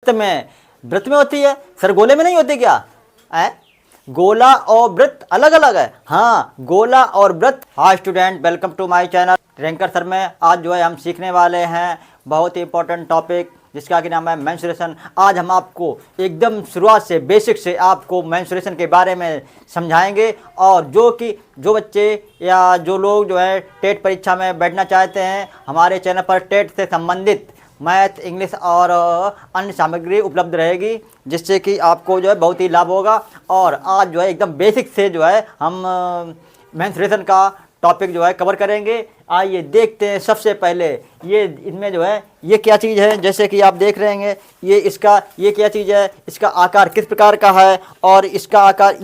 में वृत्त में होती है सर, गोले में नहीं होती क्या? गोला और वृत्त अलग अलग है। हाँ, गोला और वृत्त। Hi student, welcome to my channel Ranker sir में। आज जो है हम सीखने वाले हैं बहुत ही इंपॉर्टेंट टॉपिक जिसका कि नाम है मेंस्ट्रुएशन। आज हम आपको एकदम शुरुआत से बेसिक से आपको मेंस्ट्रुएशन के बारे में समझाएंगे, और जो बच्चे या जो लोग जो है टेट परीक्षा में बैठना चाहते हैं, हमारे चैनल पर टेट से संबंधित मैथ, इंग्लिश और अन्य सामग्री उपलब्ध रहेगी, जिससे कि आपको जो है बहुत ही लाभ होगा। और आज जो है एकदम बेसिक से जो है हम मेंस्ट्रुएशन का टॉपिक जो है कवर करेंगे। आइए देखते हैं। सबसे पहले ये इनमें जो है ये क्या चीज़ है, जैसे कि आप देख रहे हैं ये क्या चीज़ है, इसका आकार किस प्रकार का है, और इसका आकार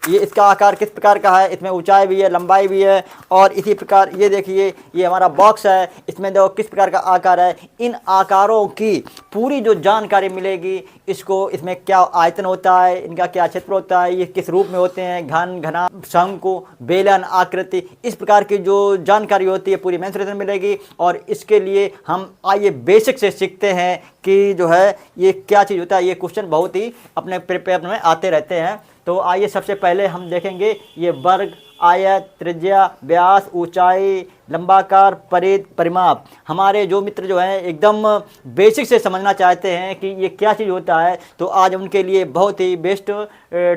ये इसका आकार किस प्रकार का है। इसमें ऊंचाई भी है, लंबाई भी है, और इसी प्रकार ये देखिए ये हमारा बॉक्स है, इसमें देखो किस प्रकार का आकार है। इन आकारों की पूरी जो जानकारी मिलेगी, इसमें क्या आयतन होता है, इनका क्या क्षेत्र होता है, ये किस रूप में होते हैं, घन, घना, शंकु, बेलन, आकृति, इस प्रकार की जो जानकारी होती है पूरी मेंस्ट्रुएशन मिलेगी। और इसके लिए हम आइए बेसिक से सीखते हैं कि जो है ये क्या चीज़ होता है। ये क्वेश्चन बहुत ही अपने पेपर में आते रहते हैं। तो आइए सबसे पहले हम देखेंगे ये वर्ग, आयत, त्रिज्या, व्यास, ऊंचाई, लंबाकार, परिध, परिमाप। हमारे जो मित्र जो हैं एकदम बेसिक से समझना चाहते हैं कि ये क्या चीज़ होता है, तो आज उनके लिए बहुत ही बेस्ट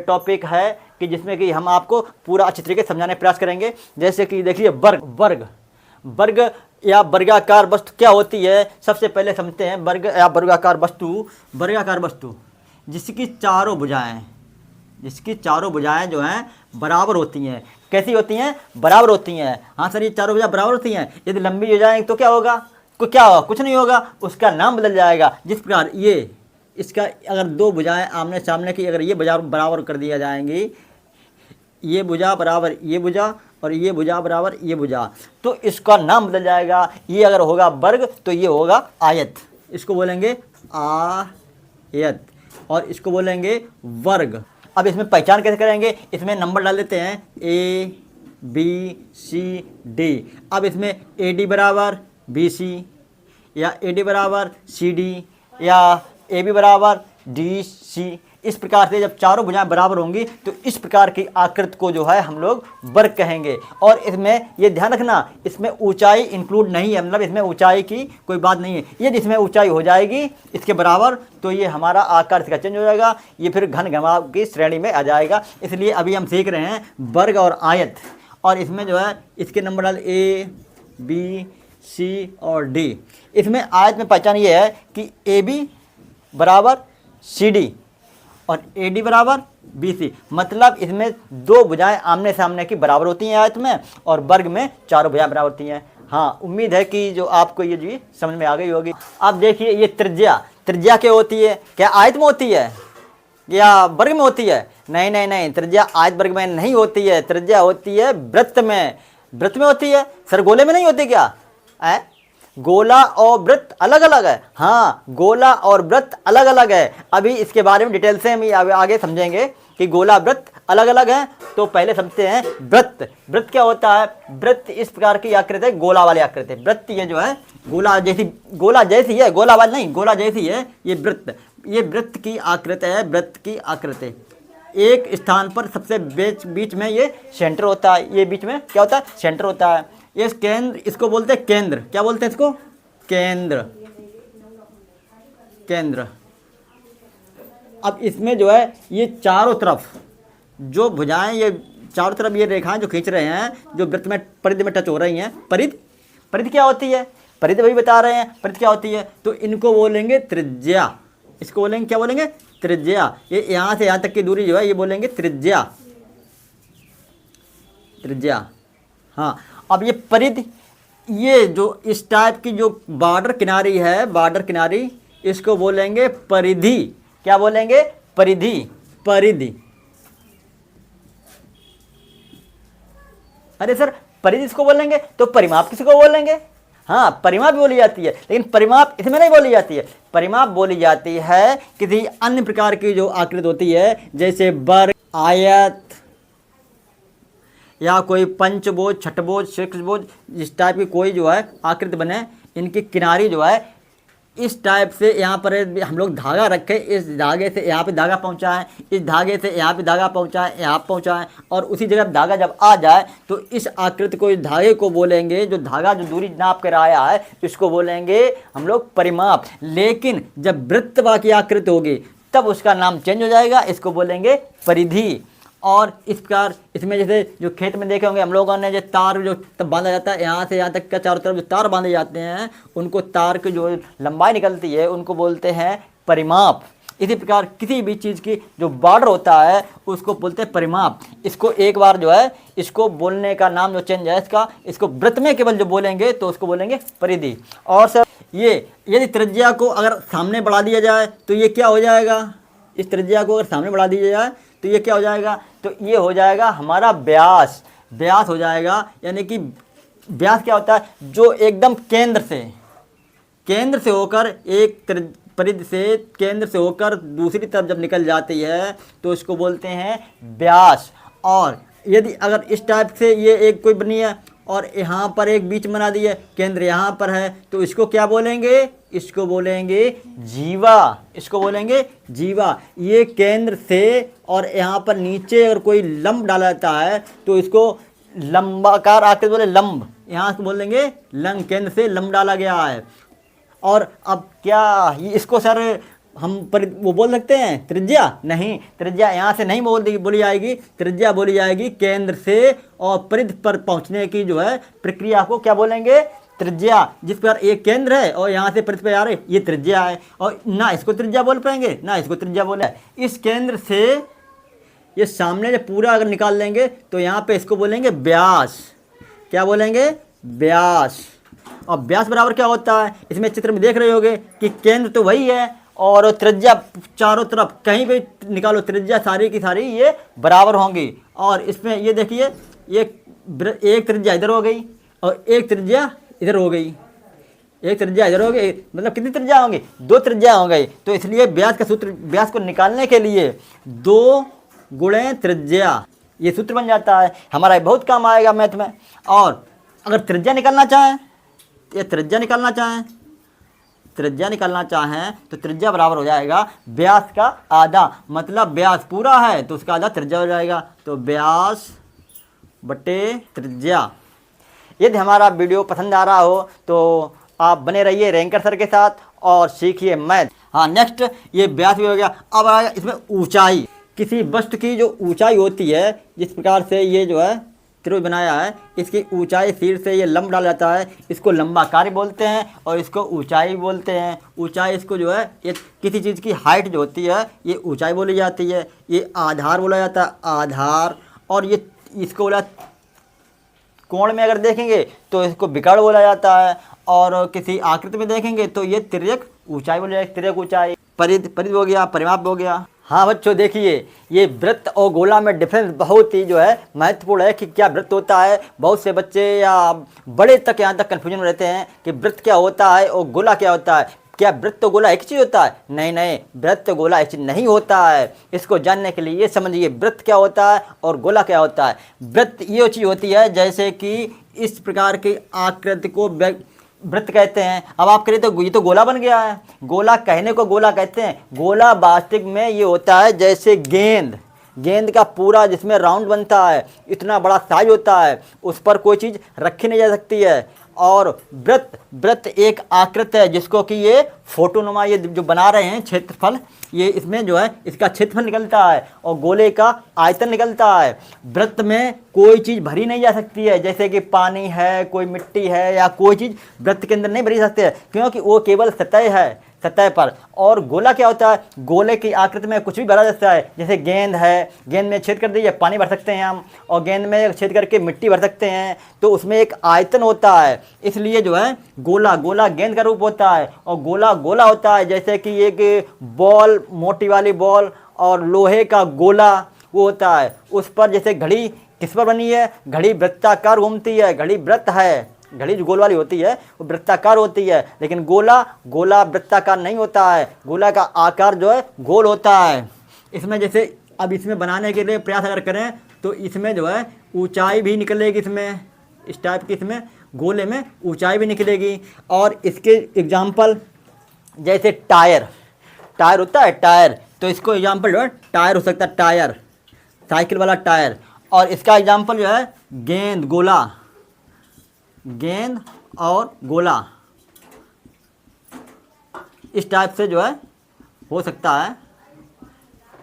टॉपिक है कि जिसमें कि हम आपको पूरा अच्छी तरीके से समझाने का प्रयास करेंगे। जैसे कि देखिए वर्ग या वर्गाकार वस्तु क्या होती है। सबसे पहले समझते हैं वर्ग या वर्गाकार वस्तु जिसकी चारों भुजाएं जो हैं बराबर होती हैं। कैसी होती हैं? बराबर होती हैं। हाँ सर, ये चारों भुजाएं बराबर होती हैं। यदि लंबी हो जाएंगी तो क्या होगा? कुछ नहीं होगा, उसका नाम बदल जाएगा। जिस प्रकार इसका अगर दो भुजाएं आमने सामने की, अगर ये भुजा बराबर कर दिया जाएंगी, ये भुजा बराबर ये भुजा और ये भुजा बराबर ये भुजा, तो इसका नाम बदल जाएगा। ये अगर होगा वर्ग तो ये होगा आयत, इसको बोलेंगे आयत, और इसको बोलेंगे वर्ग। अब इसमें पहचान कैसे करेंगे? इसमें नंबर डाल देते हैं ABCD। अब इसमें AD बराबर BC, या AD बराबर CD, या AB बराबर DC। इस प्रकार से जब चारों भुजाएं बराबर होंगी तो इस प्रकार की आकृति को जो है हम लोग वर्ग कहेंगे। और इसमें ये ध्यान रखना, इसमें ऊंचाई इंक्लूड नहीं है, मतलब इसमें ऊंचाई की कोई बात नहीं है। ये जिसमें ऊंचाई हो जाएगी इसके बराबर तो ये हमारा आकार इसका चेंज हो जाएगा, ये फिर घन घमाव की श्रेणी में आ जाएगा। इसलिए अभी हम सीख रहे हैं वर्ग और आयत, और इसमें जो है इसके नंबर डाल ABC और D। इसमें आयत में पहचान ये है कि AB बराबर CD और AD बराबर BC, मतलब इसमें दो भुजाएं आमने सामने की बराबर होती हैं आयत में, और वर्ग में चारों भुजाएं बराबर होती हैं। हाँ, उम्मीद है कि जो आपको ये जी समझ में आ गई होगी। अब देखिए ये त्रिज्या क्या होती है? क्या आयत में होती है या वर्ग में होती है? नहीं, त्रिज्या आयत वर्ग में नहीं होती है। त्रिज्या होती है वृत्त में होती है सर, गोले में नहीं होती क्या? गोला और वृत्त अलग अलग है। हाँ, गोला और वृत्त अलग अलग है। अभी इसके बारे में डिटेल से हम आगे समझेंगे कि गोला वृत्त अलग अलग है। तो पहले समझते हैं वृत्त क्या होता है। वृत्त इस प्रकार की आकृति है, गोला वाली आकृति। वृत्त ये जो है गोला जैसी है, गोला वाली नहीं, गोला जैसी है ये वृत्त की आकृति है। वृत्त की आकृति एक स्थान पर सबसे बीच में ये सेंटर होता है। ये बीच में क्या होता है? सेंटर होता है। ये केंद्र, इसको बोलते हैं केंद्र। क्या बोलते हैं इसको? केंद्र। अब इसमें जो है ये चारों तरफ जो भुजाएं, ये चारों तरफ ये रेखाएं जो खींच रहे हैं, जो वृत्त में परिध में टच हो रही हैं, परिध क्या होती है? परिध वही बता रहे हैं, परिध क्या होती है। तो इनको बोलेंगे त्रिज्या। इसको बोलेंगे, क्या बोलेंगे? त्रिज्या। ये यहाँ से यहाँ तक की दूरी जो है ये बोलेंगे त्रिज्या। हाँ, अब ये परिध, ये जो इस टाइप की जो बॉर्डर किनारी, इसको बोलेंगे परिधि। क्या बोलेंगे? परिधि। अरे सर, परिधि इसको बोलेंगे तो परिमाप किसको बोलेंगे? हाँ, परिमाप बोली जाती है, लेकिन परिमाप इसमें नहीं बोली जाती है। परिमाप बोली जाती है किसी अन्य प्रकार की जो आकृति होती है, जैसे वर्ग, आयत, या कोई पंचभुज, छठभुज, षट्भुज, इस टाइप की कोई जो है आकृति बने, इनकी किनारी जो है इस टाइप से यहाँ पर हम लोग धागा रखें, इस धागे से यहाँ पे धागा पहुँचाएं, इस धागे से यहाँ पे धागा पहुँचाएं, यहाँ पहुँचाएं, और उसी जगह धागा जब आ जाए तो इस आकृति को, इस धागे को बोलेंगे, जो धागा जो दूरी नाप कर आया है इसको बोलेंगे हम लोग परिमाप। लेकिन जब वृत्त की आकृति होगी तब उसका नाम चेंज हो जाएगा, इसको बोलेंगे परिधि। और इस प्रकार इसमें जैसे जो खेत में देखे होंगे हम लोगों ने, जो तार जो तब बांधा जाता है यहाँ से यहाँ तक का, चारों तरफ जो तार बांधे जाते हैं उनको, तार की जो लंबाई निकलती है उनको बोलते हैं परिमाप। इसी प्रकार किसी भी चीज़ की जो बॉर्डर होता है उसको बोलते हैं परिमाप। इसको एक बार जो है इसको बोलने का नाम जो चेंज है इसको वृत्त में केवल जो बोलेंगे तो उसको बोलेंगे परिधि। और सर ये यदि त्रिज्या को अगर सामने बढ़ा दिया जाए तो ये क्या हो जाएगा, इस त्रिज्या को अगर सामने बढ़ा दिया जाए तो ये क्या हो जाएगा, तो ये हो जाएगा हमारा व्यास। व्यास हो जाएगा, यानी कि व्यास क्या होता है, जो एकदम केंद्र से होकर एक परिधि से केंद्र से होकर दूसरी तरफ जब निकल जाती है तो इसको बोलते हैं व्यास। और यदि अगर इस टाइप से ये एक कोई बनी है और यहाँ पर एक बीच बना दी है, केंद्र यहाँ पर है, तो इसको क्या बोलेंगे, इसको बोलेंगे जीवा। इसको बोलेंगे जीवा। ये केंद्र से और यहाँ पर नीचे अगर कोई लंब डाला जाता है तो इसको लंबाकार आकृति बोले लंब, यहाँ से बोलेंगे लंब, केंद्र से लंब डाला गया है। और अब क्या इसको सर हम वो बोल सकते हैं त्रिज्या? नहीं, त्रिज्या यहाँ से नहीं बोली जाएगी, त्रिज्या बोली जाएगी केंद्र से और परिधि पर पहुँचने की जो है प्रक्रिया को क्या बोलेंगे, त्रिज्या। जिस पर एक केंद्र है और यहाँ से परिधि पर आ रहे, ये त्रिज्या है। और ना इसको त्रिज्या बोल पाएंगे ना इसको त्रिज्या बोले। इस केंद्र से ये सामने जब पूरा अगर निकाल लेंगे तो यहाँ पे इसको बोलेंगे व्यास। क्या बोलेंगे, व्यास। और व्यास बराबर क्या होता है, इसमें चित्र में देख रहे होगे कि केंद्र तो वही है और त्रिज्या चारों तरफ कहीं भी निकालो, त्रिज्या सारी की सारी ये बराबर होंगी। और इसमें ये देखिए, ये एक त्रिज्या इधर हो गई और एक त्रिज्या इधर हो गई, एक त्रिज्या इधर हो गई, मतलब कितनी त्रिज्या होंगी, दो त्रिज्या हो गई। तो इसलिए व्यास का सूत्र, व्यास को निकालने के लिए 2 गुणे त्रिज्या, ये सूत्र बन जाता है। हमारा बहुत काम आएगा मैथ में। और अगर त्रिज्या निकालना चाहें, ये त्रिज्या निकालना चाहें तो त्रिज्या बराबर हो जाएगा व्यास का आधा। मतलब व्यास पूरा है तो उसका आधा त्रिज्या हो जाएगा, तो व्यास बटे त्रिज्या। यदि हमारा वीडियो पसंद आ रहा हो तो आप बने रहिए रैंकर सर के साथ और सीखिए मैथ। हाँ, नेक्स्ट ये व्यास भी हो गया। अब आएगा इसमें ऊंचाई। किसी वस्तु की जो ऊंचाई होती है, जिस प्रकार से ये जो है त्रिभुज बनाया है, इसकी ऊंचाई सिर से ये लंब डाला जाता है, इसको लंबाकारी बोलते हैं और इसको ऊंचाई बोलते हैं। ऊंचाई इसको जो है, ये किसी चीज़ की हाइट जो होती है ये ऊंचाई बोली जाती है। ये आधार बोला जाता है, आधार। और ये इसको बोला, कोण में अगर देखेंगे तो इसको विकर्ण बोला जाता है। और किसी आकृति में देखेंगे तो ये तिर्यक ऊंचाई बोली जाएगी, तिर्यक ऊंचाई। परिधि हो गया, परिमाप हो गया। हाँ बच्चों, देखिए ये वृत्त और गोला में डिफरेंस बहुत ही जो है महत्वपूर्ण है कि क्या वृत्त होता है। बहुत से बच्चे या बड़े तक यहाँ तक कन्फ्यूजन में रहते हैं कि वृत्त क्या होता है और गोला क्या होता है। क्या वृत्त और गोला एक चीज़ होता है? नहीं, वृत्त और गोला एक चीज़ नहीं होता है। इसको जानने के लिए ये समझिए वृत्त क्या होता है और गोला क्या होता है। वृत्त ये चीज़ होती है जैसे कि इस प्रकार की आकृति को वृत्त कहते हैं। अब आप करें तो ये तो गोला बन गया है। गोला कहने को गोला कहते हैं। गोला वास्तविक में ये होता है जैसे गेंद का पूरा जिसमें राउंड बनता है, इतना बड़ा साइज होता है, उस पर कोई चीज़ रखी नहीं जा सकती है। और वृत्त एक आकृति है जिसको कि ये फोटोनुमा ये जो बना रहे हैं क्षेत्रफल, ये इसमें जो है इसका क्षेत्रफल निकलता है और गोले का आयतन निकलता है। वृत्त में कोई चीज़ भरी नहीं जा सकती है, जैसे कि पानी है, कोई मिट्टी है या कोई चीज़ वृत्त के अंदर नहीं भरी सकती है, क्योंकि वो केवल सतह है, सतह पर। और गोला क्या होता है, गोले की आकृति में कुछ भी भरा जा सकता है। जैसे गेंद है, गेंद में छेद कर दीजिए पानी भर सकते हैं हम, और गेंद में छेद करके मिट्टी भर सकते हैं, तो उसमें एक आयतन होता है। इसलिए जो है गोला गेंद का रूप होता है और गोला होता है जैसे कि एक बॉल, मोटी वाली बॉल और लोहे का गोला वो होता है। उस पर जैसे घड़ी किस पर बनी है, घड़ी वृत्ताकार घूमती है, घड़ी वृत्त है। घड़ी जो गोल वाली होती है वो वृत्ताकार होती है, लेकिन गोला वृत्ताकार नहीं होता है। गोला का आकार जो है गोल होता है। इसमें जैसे अब इसमें बनाने के लिए प्रयास अगर करें तो इसमें जो है ऊंचाई भी निकलेगी, इसमें इस टाइप की इसमें गोले में ऊंचाई भी निकलेगी। और इसके एग्जाम्पल जैसे टायर, टायर होता है टायर, तो इसको एग्जाम्पल जो है टायर हो सकता है, टायर साइकिल वाला टायर। और इसका एग्जाम्पल जो है गेंद, गोला, गेंद और गोला, इस टाइप से जो है हो सकता है।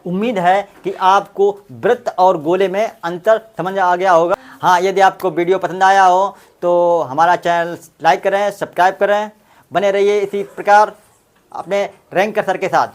उम्मीद है कि आपको वृत्त और गोले में अंतर समझ आ गया होगा। हाँ, यदि आपको वीडियो पसंद आया हो तो हमारा चैनल लाइक करें, सब्सक्राइब करें, बने रहिए इसी प्रकार अपने रैंकर सर के साथ।